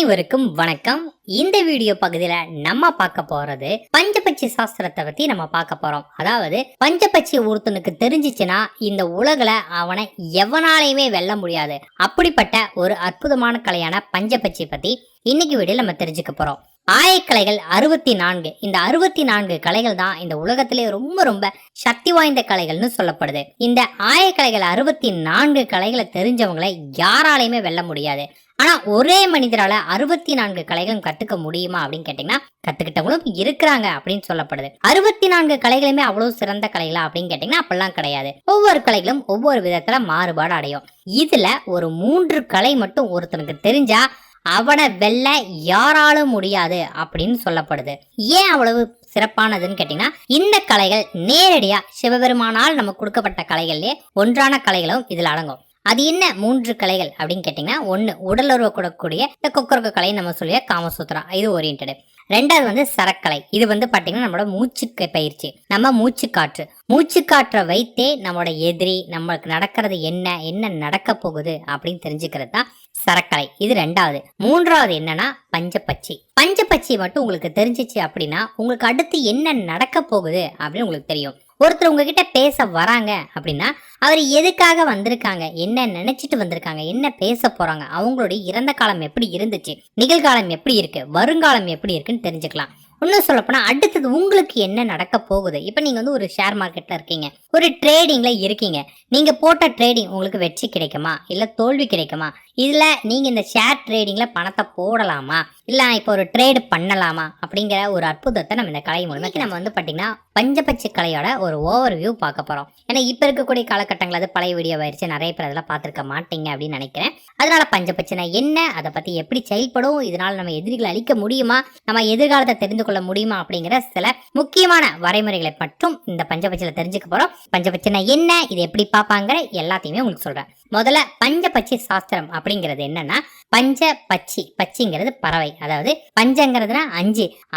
அனைவருக்கும் வணக்கம். இந்த வீடியோ பகுதியில நம்ம பார்க்க போறது பஞ்சபட்சி சாஸ்திரத்தை பத்தி நம்ம பார்க்க போறோம். அதாவது பஞ்சபட்சி ஒருத்தனுக்கு தெரிஞ்சிச்சுன்னா இந்த உலகில அவனை எவனாலையுமே வெல்ல முடியாது. அப்படிப்பட்ட ஒரு அற்புதமான கலையான பஞ்சபட்சி பத்தி இன்னைக்கு வீடியோல நம்ம தெரிஞ்சுக்க போறோம். ஆயக்கலைகள் 64. இந்த 64 கலைகள் தான் இந்த உலகத்திலே ரொம்ப ரொம்ப சக்தி வாய்ந்த கலைகள்னு சொல்லப்படுது. இந்த ஆயக்கலைகள் 64 கலைகளை தெரிஞ்சவங்களை யாராலையுமே வெல்ல முடியாது. ஆனா ஒரே மனிதரால 64 கலைகளும் கத்துக்க முடியுமா அப்படின்னு கேட்டீங்கன்னா கத்துக்கிட்டவங்களும் இருக்கிறாங்க அப்படின்னு சொல்லப்படுது. 64 கலைகளுமே அவ்வளவு சிறந்த கலைகளா அப்படின்னு கேட்டீங்கன்னா அப்படிலாம் கிடையாது. ஒவ்வொரு கலைகளும் ஒவ்வொரு விதத்துல மாறுபாடு அடையும். இதுல ஒரு 3 கலை மட்டும் ஒருத்தனுக்கு தெரிஞ்சா அவனை வெல்ல யாராலும் முடியாது அப்படின்னு சொல்லப்படுது. ஏன் அவ்வளவு சிறப்பானதுன்னு கேட்டீங்கன்னா இந்த கலைகள் நேரடியா சிவபெருமானால் நமக்கு கொடுக்கப்பட்ட கலைகள்லயே ஒன்றான கலைகளும் இதுல அடங்கும். அது என்ன 3 கலைகள் அப்படின்னு கேட்டீங்கன்னா, 1 உடலுறவு கூடக்கூடிய இந்த கொக்கரக்க கலை நம்ம சொல்லிய காமசூத்ரா, இது ஓரியன்டடு. 2வது சரக்கலை. இது பாத்தீங்கன்னா நம்மளோட மூச்சு பயிற்சி, நம்ம மூச்சு காற்றை வைத்தே நம்மளோட எதிரி நம்மளுக்கு நடக்கிறது என்ன நடக்க போகுது அப்படின்னு தெரிஞ்சுக்கிறது தான் சரக்கலை. இது 2வது. 3வது என்னன்னா பஞ்சபட்சி மட்டும் உங்களுக்கு தெரிஞ்சிச்சு அப்படின்னா உங்களுக்கு அடுத்து என்ன நடக்க போகுது அப்படின்னு உங்களுக்கு தெரியும். ஒருத்தர் உங்ககிட்ட பேச வராங்க அப்படின்னா அவர் எதுக்காக வந்திருக்காங்க, என்ன நினைச்சிட்டு வந்திருக்காங்க, என்ன பேச போறாங்க, அவங்களுடைய இறந்த காலம் எப்படி இருந்துச்சு, நிகழ்காலம் எப்படி இருக்கு, வருங்காலம் எப்படி இருக்குன்னு தெரிஞ்சுக்கலாம். இன்னும் சொல்லப்போனா அடுத்தது உங்களுக்கு என்ன நடக்க போகுது. இப்ப நீங்க ஒரு ஷேர் மார்க்கெட்ல இருக்கீங்க, ஒரு ட்ரேடிங்ல இருக்கீங்க. நீங்க போட்ட ட்ரேடிங் உங்களுக்கு வெற்றி கிடைக்குமா இல்ல தோல்வி கிடைக்குமா, இதுல நீங்க இந்த ஷேர் ட்ரேடிங்ல பணத்தை போடலாமா இல்ல இப்ப ஒரு ட்ரேடு பண்ணலாமா அப்படிங்கிற ஒரு அற்புதத்தை நம்ம இந்த கலை மூலமா நம்ம பாத்தீங்கன்னா பஞ்சபட்சி கலையோட ஒரு ஓவர் வியூ பார்க்க போறோம். ஏன்னா இப்ப இருக்கக்கூடிய காலகட்டங்கள் அது பழைய வீடியோ ஆயிடுச்சு, நிறைய பேர் அதெல்லாம் பார்த்திருக்க மாட்டீங்க அப்படின்னு நினைக்கிறேன். அதனால பஞ்சபட்சினா என்ன, அதை பத்தி எப்படி செயல்படும், இதனால நம்ம எதிரிகளை அழிக்க முடியுமா, நம்ம எதிர்காலத்தை தெரிந்து கொள்ள முடியுமா அப்படிங்கிற சில முக்கியமான வரைமுறைகளை மட்டும் இந்த பஞ்சபட்சியில தெரிஞ்சுக்க போறோம். பஞ்சபட்சினா என்ன, இது எப்படி பார்ப்பாங்கிற எல்லாத்தையுமே உங்களுக்கு சொல்றேன். முதல்ல பஞ்சபட்சி சாஸ்திரம் அப்படிங்கிறது என்னன்னா, பச்சிங்கிறது பறவை, அதாவது பஞ்சங்கிறதுனா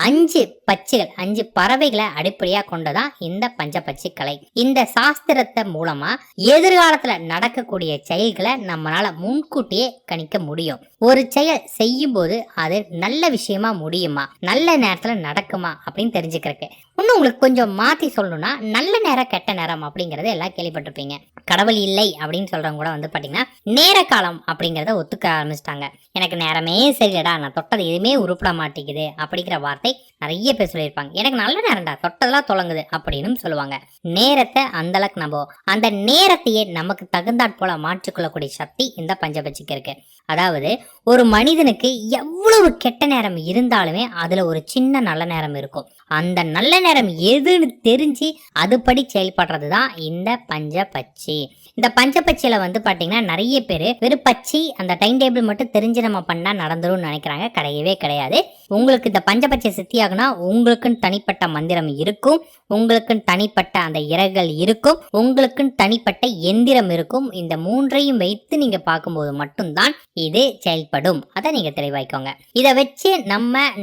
5 பட்சிகள், 5 பறவைகளை அடிப்படையா கொண்டதான் இந்த பஞ்சபட்சி கலை. இந்த சாஸ்திரத்தை மூலமா எதிர்காலத்துல நடக்கக்கூடிய செயல்களை நம்மளால முன்கூட்டியே கணிக்க முடியும். ஒரு செயல் செய்யும் போது அது நல்ல விஷயமா முடியுமா, நல்ல நேரத்துல நடக்குமா அப்படின்னு தெரிஞ்சுக்கிறதுக்கு. இன்னும் உங்களுக்கு கொஞ்சம் மாத்தி சொல்லணும்னா நல்ல நேரம் கெட்ட நேரம் அப்படிங்கறத எல்லாம் கேள்விப்பட்டிருப்பீங்க. கடவுள் இல்லை அப்படின்னு சொல்றவங்க கூட பாத்தீங்கன்னா நேர காலம் அப்படிங்கறத ஒத்துக்க ஆரம்பிச்சிட்டாங்க. எனக்கு நேரமே சரியில்லடா, நான் தொட்டது எதுவுமே உருப்பட மாட்டேங்குது அப்படிங்கிற வார்த்தை நிறைய பேர் சொல்லியிருப்பாங்க. எனக்கு நல்ல நேரம்டா, தொட்டதெல்லாம் தொலைங்குது அப்படின்னு சொல்லுவாங்க. நேரத்தை அந்த அளவுக்கு நம்புவோம். அந்த நேரத்தையே நமக்கு தகுந்தாற் போல மாற்றிக்கொள்ளக்கூடிய சக்தி இந்த பஞ்சபட்சிக்கு இருக்கு. அதாவது ஒரு மனிதனுக்கு எவ்வளவு கெட்ட நேரம் இருந்தாலுமே அதுல ஒரு சின்ன நல்ல நேரம் இருக்கும். அந்த நல்ல நேரம் எதுன்னு தெரிஞ்சு அதுபடி செயல்படுறதுதான் இந்த பஞ்சபட்சி. இந்த பஞ்சபட்சியில பாத்தீங்கன்னா நிறைய பேர் வெறும் பட்சி அந்த டைம் டேபிள் மட்டும் தெரிஞ்சு நம்ம பண்ணா நடந்துரும் நினைக்கிறாங்க. கிடையவே கிடையாது. உங்களுக்கு இந்த பஞ்சபட்சி சித்தி ஆகுனா உங்களுக்குன்னு தனிப்பட்ட மந்திரம் இருக்கும், உங்களுக்குன்னு தனிப்பட்ட அந்த இறகுகள் இருக்கும், உங்களுக்குன்னு தனிப்பட்ட எந்திரம் இருக்கும். இந்த 3ஐயும் வைத்து நீங்க பார்க்கும்போது மட்டும்தான் இது செயல்படும். அதை நீங்க தெளிவாய்க்கோங்க. இதை வச்சு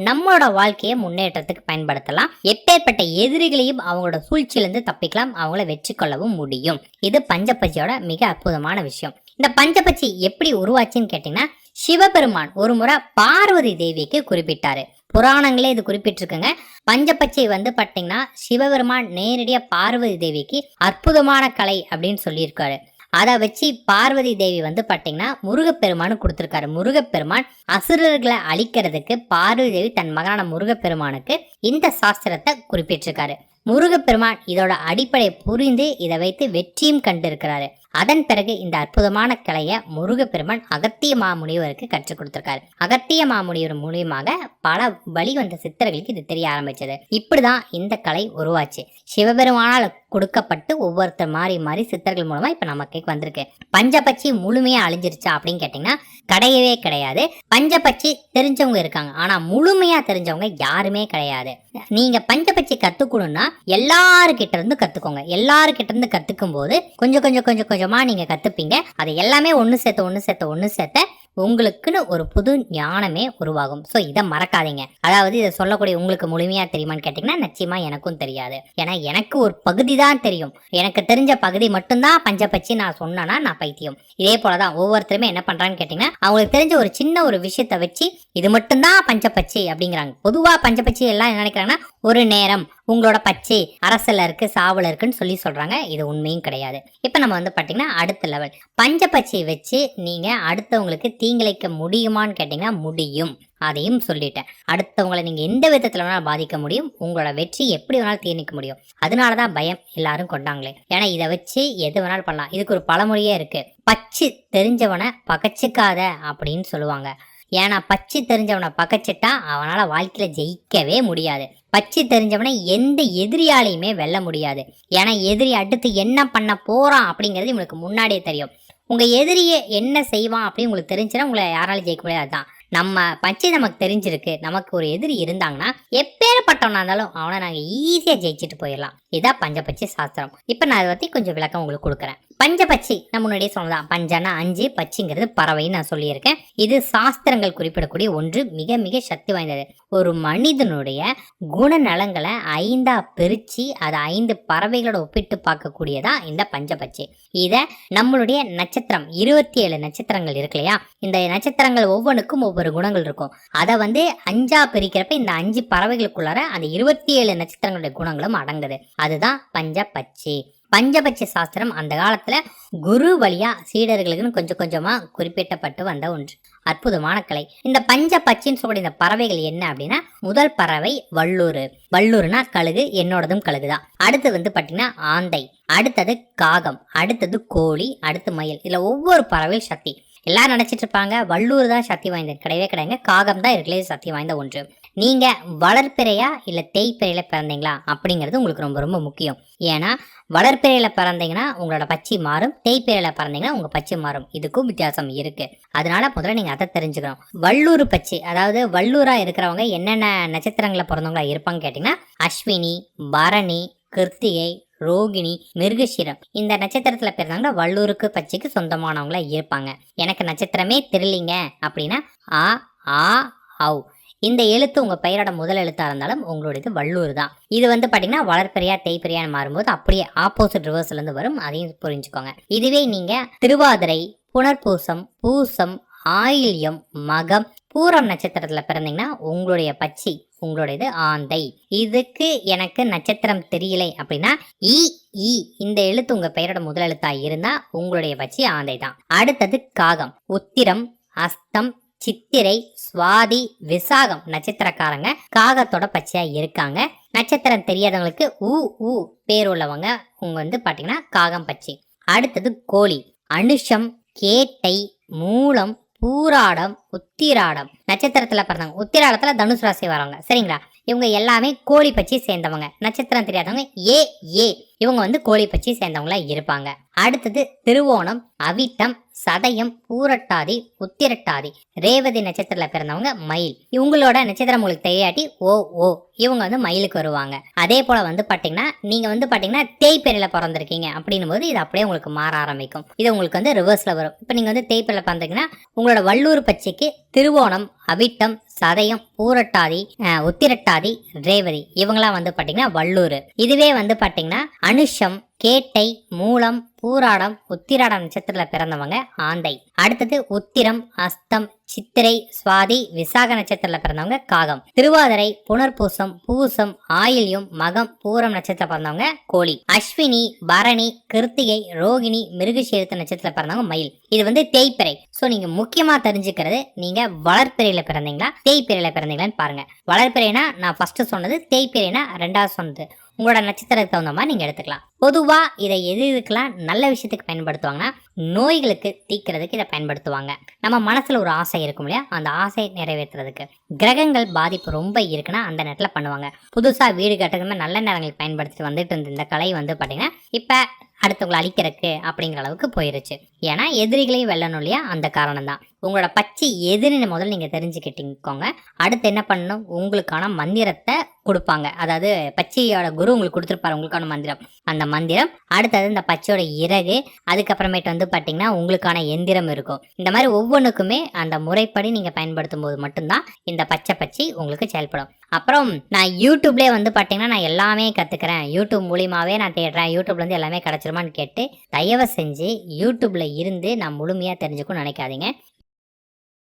நம்மளோட வாழ்க்கையை முன்னேற்றத்துக்கு பயன்படுத்தலாம். எப்பேற்பட்ட எதிரிகளையும் அவங்களோட சூழ்ச்சியிலிருந்து தப்பிக்கலாம், அவங்கள வெற்றி கொள்ளவும் முடியும். இது பஞ்சபட்சியோட மிக அற்புதமான விஷயம். இந்த பஞ்சபட்சி எப்படி உருவாச்சுன்னு கேட்டீங்கன்னா, சிவபெருமான் ஒரு முறை பார்வதி தேவிக்கு குறிப்பிட்டாரு. புராணங்களே இது குறிப்பிட்டிருக்குங்க. பஞ்சபட்சி பாத்தீங்கன்னா சிவபெருமான் நேரடியா பார்வதி தேவிக்கு அற்புதமான கலை அப்படின்னு சொல்லியிருக்காரு. அதை வச்சு பார்வதி தேவி பாத்தீங்கன்னா முருகப்பெருமானு கொடுத்திருக்காரு. முருகப்பெருமான் அசுரர்களை அழிக்கிறதுக்கு பார்வதி தேவி தன் மகனான முருகப்பெருமானுக்கு இந்த சாஸ்திரத்தை குறிப்பிட்டிருக்காரு. முருகப்பெருமான் இதோட அடிப்படை புரிந்து இதை வைத்து வெற்றியும் கண்டிருக்கிறாரு. அதன் பிறகு இந்த அற்புதமான கலையை முருகப்பெருமான் அகத்திய மாமுனிவருக்கு கற்றுக் கொடுத்திருக்காரு. அகத்திய மாமுனிவர் மூலியமாக பல வழி வந்த சித்தர்களுக்கு இது தெரிய ஆரம்பிச்சது. இப்படிதான் இந்த கலை உருவாச்சு. சிவபெருமானால் கொடுக்கப்பட்டு ஒவ்வொருத்தர் மாறி சித்தர்கள் மூலமா இப்ப நமக்கு வந்திருக்கு. பஞ்சபட்சி முழுமையா அழிஞ்சிருச்சா அப்படின்னு கேட்டீங்கன்னா கிடையவே கிடையாது. பஞ்சபட்சி தெரிஞ்சவங்க இருக்காங்க, ஆனா முழுமையா தெரிஞ்சவங்க யாருமே கிடையாது. நீங்க பஞ்சபட்சி கத்துக்கணும்னா எல்லாருக்கிட்ட இருந்து கத்துக்கோங்க. எல்லாருக்கிட்ட இருந்து கத்துக்கும் போது கொஞ்சம் கொஞ்சமா நீங்க கத்துப்பீங்க. அதை எல்லாமே ஒண்ணு சேர்த்த உங்களுக்குன்னு ஒரு புது ஞானமே உருவாகும். ஸோ இதை மறக்காதீங்க. அதாவது இதை சொல்லக்கூடிய உங்களுக்கு முழுமையா தெரியுமான்னு கேட்டீங்கன்னா நிச்சயமா எனக்கும் தெரியாது. ஏன்னா எனக்கு ஒரு பகுதி தான் தெரியும். எனக்கு தெரிஞ்ச பகுதி மட்டும்தான் பஞ்சபட்சி நான் சொன்னேன்னா நான் பைத்தியம். இதே போலதான் ஒவ்வொருத்தருமே என்ன பண்றான்னு கேட்டீங்கன்னா அவங்களுக்கு தெரிஞ்ச ஒரு சின்ன ஒரு விஷயத்த வச்சு இது மட்டும்தான் பஞ்சபட்சி அப்படிங்கிறாங்க. பொதுவா பஞ்சபட்சி எல்லாம் என்ன நினைக்கிறாங்கன்னா ஒரு நேரம் உங்களோட பச்சை அரசல இருக்கு சாவல இருக்குன்னு சொல்றாங்க. இது உண்மையும் கிடையாது. இப்ப நம்ம வந்து பாத்தீங்கன்னா அடுத்த லெவல் பஞ்சபட்சியை வச்சு நீங்க அடுத்தவங்களுக்கு தீங்கிழைக்க முடியுமான்னு கேட்டீங்கன்னா முடியும். அதையும் சொல்லிட்டேன். அடுத்தவங்களை நீங்க எந்த விதத்துல வேணாலும் பாதிக்க முடியும். உங்களோட வெற்றி எப்படி வேணாலும் தீர்ணிக்க முடியும். அதனாலதான் பயம் எல்லாரும் கொண்டாங்களே. ஏன்னா இதை வச்சு எது வேணாலும் பண்ணலாம். இதுக்கு ஒரு பழமொழியே இருக்கு, பச்சு தெரிஞ்சவனை பகச்சிக்காத அப்படின்னு சொல்லுவாங்க. ஏன்னா பச்சு தெரிஞ்சவனை பகச்சிட்டா அவனால வாழ்க்கையில ஜெயிக்கவே முடியாது. பச்சு தெரிஞ்சவனை எந்த எதிரியாலையுமே வெல்ல முடியாது. ஏன்னா எதிரி அடுத்து என்ன பண்ண போறான் அப்படிங்கிறது உங்களுக்கு முன்னாடியே தெரியும். உங்க எதிரியை என்ன செய்வான் அப்படின்னு உங்களுக்கு தெரிஞ்சுன்னா உங்களை யாராலும் ஜெயிக்க முடியாது. அதுதான் நம்ம பச்சை நமக்கு தெரிஞ்சிருக்கு. நமக்கு ஒரு எதிரி இருந்தாங்கன்னா எப்பேற்பட்டவனா இருந்தாலும் அவனை நாங்கள் ஈஸியாக ஜெயிச்சுட்டு போயிடலாம். இதான் பஞ்சபட்சி சாஸ்திரம். இப்போ நான் அதை பற்றி கொஞ்சம் விளக்கம் உங்களுக்கு கொடுக்குறேன். பஞ்சபட்சி நான் முன்னாடியே சொன்னதான். பஞ்சனா 5, பச்சிங்கிறது பறவைன்னு நான் சொல்லியிருக்கேன். இது சாஸ்திரங்கள் குறிப்பிடக்கூடிய ஒன்று, மிக மிக சக்தி வாய்ந்தது. ஒரு மனிதனுடைய குணநலங்களை 5ஆ பிரித்து அதை 5 பறவைகளோட ஒப்பிட்டு பார்க்கக்கூடியதா இந்த பஞ்சபட்சி. இதை நம்மளுடைய நட்சத்திரம் 27 நட்சத்திரங்கள் இருக்கு இல்லையா, இந்த நட்சத்திரங்கள் ஒவ்வொன்றுக்கும் ஒவ்வொரு குணங்கள் இருக்கும். அதை வந்து 5ஆ பிரிக்கிறப்ப இந்த 5 பறவைகளுக்குள்ளார அந்த 27 நட்சத்திரங்களுடைய குணங்களும் அடங்குது. அதுதான் பஞ்சபட்சி. பஞ்சபட்சி சாஸ்திரம் அந்த காலத்துல குரு வழியா சீடர்களுக்குன்னு கொஞ்சம் கொஞ்சமா குறிப்பிட்டப்பட்டு வந்த ஒன்று. அற்புதமான கலை. இந்த பஞ்சபட்சின்னு சொல்லக்கூடிய இந்த பறவைகள் என்ன அப்படின்னா, முதல் பறவை வல்லூர். வல்லூர்னா கழுகு, என்னோடதும் கழுகுதான். அடுத்து வந்து பாத்தீங்கன்னா ஆந்தை, அடுத்தது காகம், அடுத்தது கோழி, அடுத்து மயில். இதுல ஒவ்வொரு பறவைகள் சக்தி. எல்லாரும் நினைச்சிட்டு இருப்பாங்க வல்லூர் தான் சக்தி வாய்ந்தது. கிடையவே கிடையாது. காகம் தான் இருக்கலே சக்தி வாய்ந்த ஒன்று. நீங்க வளர்ப்பிறையா இல்ல தேய்ப்பிறையில பிறந்தீங்களா அப்படிங்கிறது உங்களுக்கு ரொம்ப ரொம்ப முக்கியம். ஏன்னா வளர்ப்பிறையில பிறந்தீங்கன்னா உங்களோட பச்சை மாறும், தேய்ப்பிறையில பிறந்தீங்கன்னா உங்க பச்சை மாறும். இதுக்கும் வித்தியாசம் இருக்கு. அதனால முதல்ல நீங்க அதை தெரிஞ்சுக்கணும். வல்லூர் பச்சை, அதாவது வல்லூரா இருக்கிறவங்க என்னென்ன நட்சத்திரங்களை பிறந்தவங்களா இருப்பாங்க கேட்டீங்கன்னா அஸ்வினி, பரணி, கிருத்திகை, ரோகிணி, மிருகஷிரம். இந்த நட்சத்திரத்துல பிறந்தாங்கன்னா வல்லூருக்கு பச்சைக்கு சொந்தமானவங்களா இருப்பாங்க. எனக்கு நட்சத்திரமே தெரியலீங்க அப்படின்னா ஆ ஆ ஔ இந்த எழுத்து உங்க பெயரோட முதல் எழுத்தா இருந்தாலும் உங்களுடையது வல்லூர் தான். இது வந்து பாத்தீங்கன்னா வளர்ப்பிறையா தேய்ப்பிறையான்னு மாறும்போது அப்படியே ஆப்போசிட் ரிவர்ஸ்ல இருந்து வரும். அதையும் புரிஞ்சுக்கோங்க. இதுவே நீங்க திருவாதிரை, புனர்பூசம், பூசம், ஆயில்யம், மகம், பூரம் நட்சத்திரத்துல பிறந்தீங்கன்னா உங்களுடைய பச்சை உங்களுடையது ஆந்தை. இதுக்கு எனக்கு நட்சத்திரம் தெரியலை அப்படின்னா ஈ இந்த எழுத்து உங்க பெயரோட முதல் எழுத்தா இருந்தா உங்களுடைய பச்சை ஆந்தை தான். அடுத்தது காகம். உத்திரம், அஸ்தம், சித்திரை, சுவாதி, விசாகம் நட்சத்திரக்காரங்க காகத்தோட பச்சையா இருக்காங்க. நட்சத்திரம் தெரியாதவங்களுக்கு ஊ பேர் உள்ளவங்க உங்க வந்து பாத்தீங்கன்னா காகம் பச்சை. அடுத்தது கோழி. அனுஷம், கேட்டை, மூலம், பூராடம், உத்திராடம் நட்சத்திரத்துல பிறந்தவங்க. உத்திராடத்துல தனுசு ராசி வரவங்க. சரிங்களா? இவங்க எல்லாமே கோழி பச்சை சேர்ந்தவங்க. நட்சத்திரம் தெரியாதவங்க ஏ இவங்க வந்து கோழி பச்சை சேர்ந்தவங்களா இருப்பாங்க. அடுத்தது திருவோணம், அவிட்டம், சதயம், பூரட்டாதி, உத்திரட்டாதி, ரேவதி நட்சத்திரத்துல பிறந்தவங்க மயில். இவங்களோட நட்சத்திரம் உங்களுக்கு தெரியாட்டி ஓ இவங்க வந்து மயிலுக்கு வருவாங்க. அதே போல வந்து பாத்தீங்கன்னா நீங்க வந்து பாத்தீங்கன்னா தேய்பிறையில பிறந்திருக்கீங்க அப்படின்னும் போது இது அப்படியே உங்களுக்கு மாற ஆரம்பிக்கும். இது உங்களுக்கு வந்து ரிவர்ஸ்ல வரும். இப்ப நீங்க வந்து தேய்பிறையில பிறந்தீங்கன்னா உங்களோட வல்லூர் பச்சைக்கு திருவோணம், அவிட்டம், சதயம், பூரட்டாதி, உத்திரட்டாதி, ரேவதி இவங்களாம் வந்து பாத்தீங்கன்னா வல்லூர். இதுவே வந்து பாத்தீங்கன்னா அனுஷம், கேட்டை, மூலம், பூராடம், உத்திராடம் நட்சத்திரத்துல பிறந்தவங்க ஆந்தை. அடுத்தது உத்திரம், அஸ்தம், சித்திரை, சுவாதி, விசாக நட்சத்திரத்துல பிறந்தவங்க காகம். திருவாதிரை, புனர்பூசம், பூசம், ஆயில்யம், மகம், பூரம் நட்சத்திரத்துல பிறந்தவங்க கோழி. அஸ்வினி, பரணி, கிருத்திகை, ரோகிணி, மிருகசீரித்த நட்சத்திரத்துல பிறந்தவங்க மயில். இது வந்து தேய்பிறை. சோ நீங்க முக்கியமா தெரிஞ்சுக்கிறது, நீங்க வளர்ப்பிறையில பிறந்தீங்களா தேய்பிறையில பிறந்தீங்களான்னு பாருங்க. வளர்ப்பிறைனா நான் ஃபர்ஸ்ட் சொன்னது, தேய்பிறைனா ரெண்டாவது சொன்னது. உங்களோட நட்சத்திரத்துக்கு தகுந்த மாதிரி நீங்க எடுத்துக்கலாம். பொதுவா இதை எதுக்கெல்லாம் நல்ல விஷயத்துக்கு பயன்படுத்துவாங்கன்னா நோய்களுக்கு தீக்கிறதுக்கு இதை பயன்படுத்துவாங்க. நம்ம மனசுல ஒரு ஆசை இருக்கும் இல்லையா, அந்த ஆசையை நிறைவேற்றுறதுக்கு. கிரகங்கள் பாதிப்பு ரொம்ப இருக்குன்னா அந்த நேரத்துல பண்ணுவாங்க. புதுசா வீடு கட்டுறதுமே நல்ல நேரங்கள் பயன்படுத்தி வந்துட்டு இருந்த இந்த கலை வந்து பாத்தீங்கன்னா இப்ப அடுத்தவங்களை அழிக்கிறதுக்கு அப்படிங்கிற அளவுக்கு போயிருச்சு. ஏன்னா எதிரிகளையும் வெல்லணும் இல்லையா, அந்த காரணம் தான். உங்களோட பச்சை எதுன்னு முதல்ல நீங்கள் தெரிஞ்சுக்கிட்டீங்கோங்க. அடுத்து என்ன பண்ணணும், உங்களுக்கான மந்திரத்தை கொடுப்பாங்க. அதாவது பச்சையோட குரு உங்களுக்கு கொடுத்துருப்பாரு உங்களுக்கான மந்திரம். அந்த மந்திரம், அடுத்தது இந்த பச்சையோட இறகு, அதுக்கப்புறமேட்டு வந்து பார்த்தீங்கன்னா உங்களுக்கான எந்திரம் இருக்கும். இந்த மாதிரி ஒவ்வொன்றுக்குமே அந்த முறைப்படி நீங்கள் பயன்படுத்தும் போது மட்டும்தான் இந்த பச்சை உங்களுக்கு செயல்படும். அப்புறம் நான் யூடியூப்லேயே வந்து பார்த்தீங்கன்னா நான் எல்லாமே கற்றுக்கிறேன், யூடியூப் மூலியமாகவே நான் தேடுறேன், யூடியூப்லேருந்து எல்லாமே கிடச்சிருமான்னு கேட்டு தயவு செஞ்சு யூடியூப்பில் இருந்து நான் முழுமையாக தெரிஞ்சுக்கணும்னு நினைக்காதீங்க.